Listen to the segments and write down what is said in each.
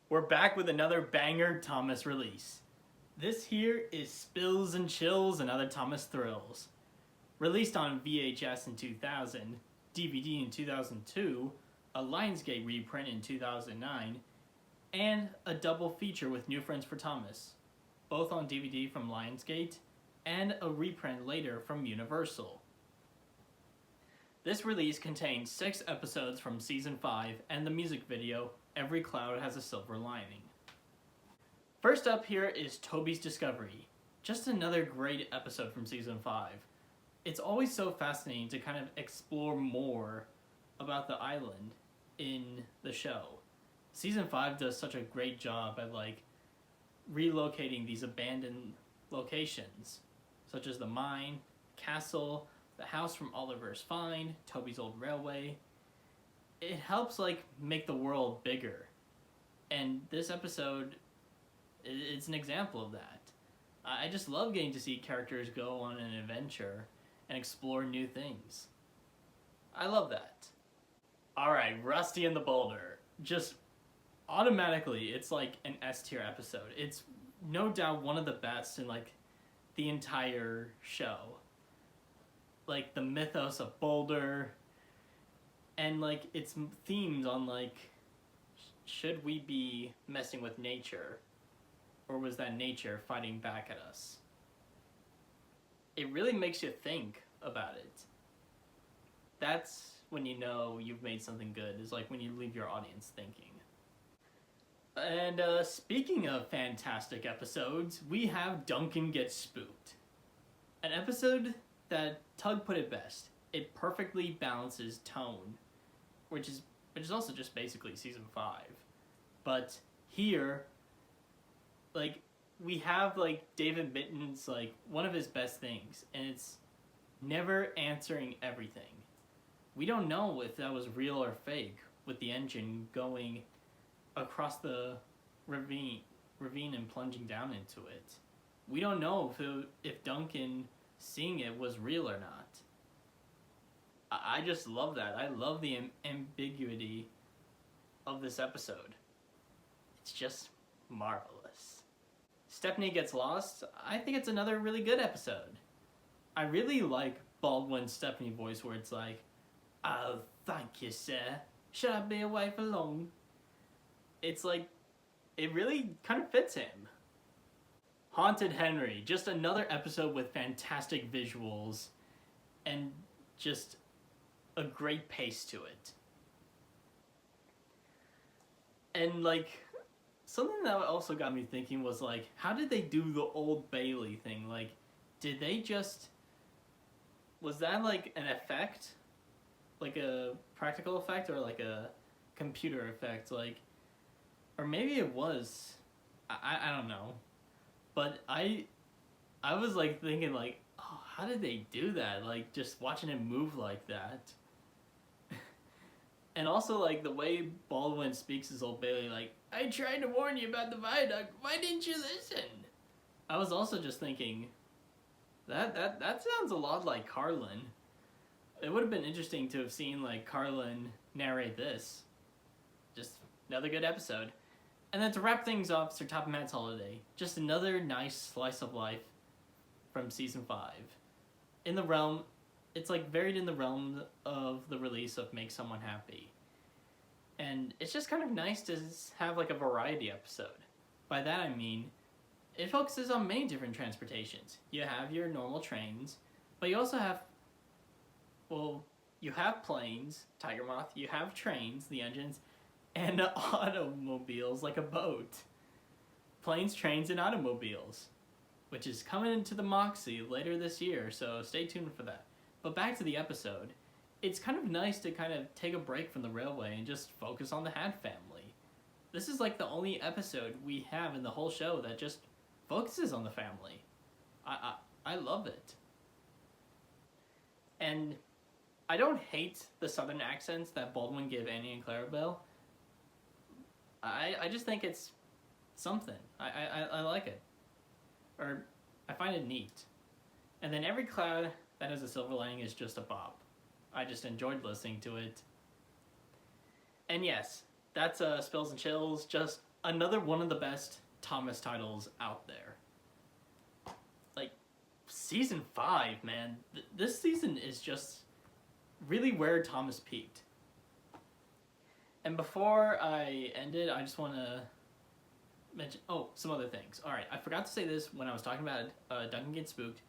We're back with another banger Thomas release. This here is Spills and Chills and Other Thomas Thrills. Released on VHS in 2000, DVD in 2002, a Lionsgate reprint in 2009, and a double feature with New Friends for Thomas, both on DVD from Lionsgate, and a reprint later from Universal. This release contains 6 episodes from Season 5 and the music video, Every Cloud Has a Silver Lining. First up here is Toby's Discovery. Just another great episode from Season 5. It's always so fascinating to kind of explore more about the island in the show. Season 5 does such a great job at relocating these abandoned locations, such as the mine, castle, the house from Oliver's find, Toby's old railway. It helps make the world bigger, and this episode is an example of that. I just love getting to see characters go on an adventure and explore new things. I love that. Alright, Rusty and the Boulder. Just automatically, it's like an S tier episode. It's no doubt one of the best in the entire show. The mythos of Boulder, and its themes on should we be messing with nature, or was that nature fighting back at us? It really makes you think about it. That's when you know you've made something good, is when you leave your audience thinking. And speaking of fantastic episodes, we have Duncan Gets Spooked. An episode that Tug put it best. It perfectly balances tone, which is also just basically Season 5. But here, we have David Mitten's one of his best things, and it's never answering everything. We don't know if that was real or fake with the engine going across the ravine and plunging down into it. We don't know if Duncan seeing it was real or not. I just love that. I love the ambiguity of this episode. It's just marvelous. Stephanie Gets Lost. I think it's another really good episode. I really like Baldwin's Stephanie voice where it's "Oh, thank you, sir. Should I be away for long?" It's it really kind of fits him. Haunted Henry. Just another episode with fantastic visuals and just a great pace to it. And something that also got me thinking was how did they do the Old Bailey thing? Did they just, was that an effect? A practical effect, or a computer effect? Or maybe it was, I don't know. But I was thinking oh, how did they do that? Just watching him move like that. And also the way Baldwin speaks as Old Bailey, I tried to warn you about the viaduct. Why didn't you listen? I was also just thinking that sounds a lot like Carlin. It would have been interesting to have seen Carlin narrate this. Just another good episode. And then to wrap things off, Sir Topham Hatt's Holiday. Just another nice slice of life from Season 5. In the realm, it's varied in the realm of the release of Make Someone Happy. And it's just kind of nice to have a variety episode. By that I mean, it focuses on many different transportations. You have your normal trains, but you also have, you have planes, Tiger Moth, you have trains, the engines, and automobiles like a boat. Planes, trains, and automobiles, which is coming into the Moxie later this year, so stay tuned for that. But back to the episode, it's kind of nice to kind of take a break from the railway and just focus on the Hatt family. This is the only episode we have in the whole show that just focuses on the family. I love it. And I don't hate the southern accents that Baldwin gave Annie and Clarabelle. I just think it's something. I like it. Or I find it neat. And then Every Cloud That Has a Silver Lining is just a bop. I just enjoyed listening to it. And yes, that's Spills and Chills. Just another one of the best Thomas titles out there. Like, season 5, man. This season is just really where Thomas peaked. And before I end it, I just want to mention, some other things. Alright, I forgot to say this when I was talking about Duncan Gets Spooked.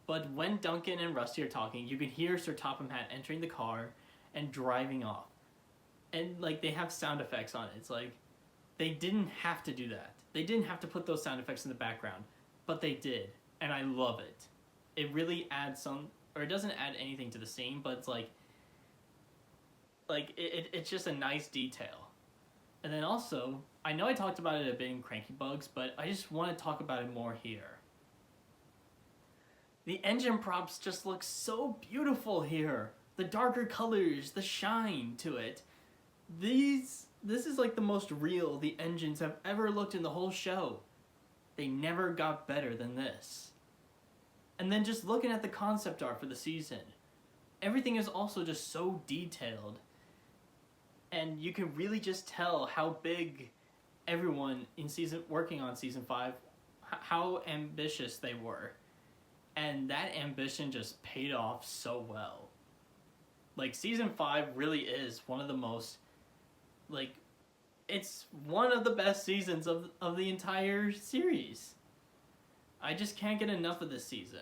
But when Duncan and Rusty are talking, you can hear Sir Topham Hatt entering the car and driving off. And, like, they have sound effects on it. It's like, they didn't have to do that. They didn't have to put those sound effects in the background. But they did. And I love it. It really adds it doesn't add anything to the scene, but it's like it's just a nice detail. And then also, I know I talked about it a bit in Cranky Bugs, but I just want to talk about it more here. The engine props just look so beautiful here. The darker colors, the shine to it. This is like the most real the engines have ever looked in the whole show. They never got better than this. And then just looking at the concept art for the season, everything is also just so detailed. And you can really just tell how big everyone working on season 5, how ambitious they were. And that ambition just paid off so well. Like, season 5 really is one of the most, like, it's one of the best seasons of the entire series. I just can't get enough of this season.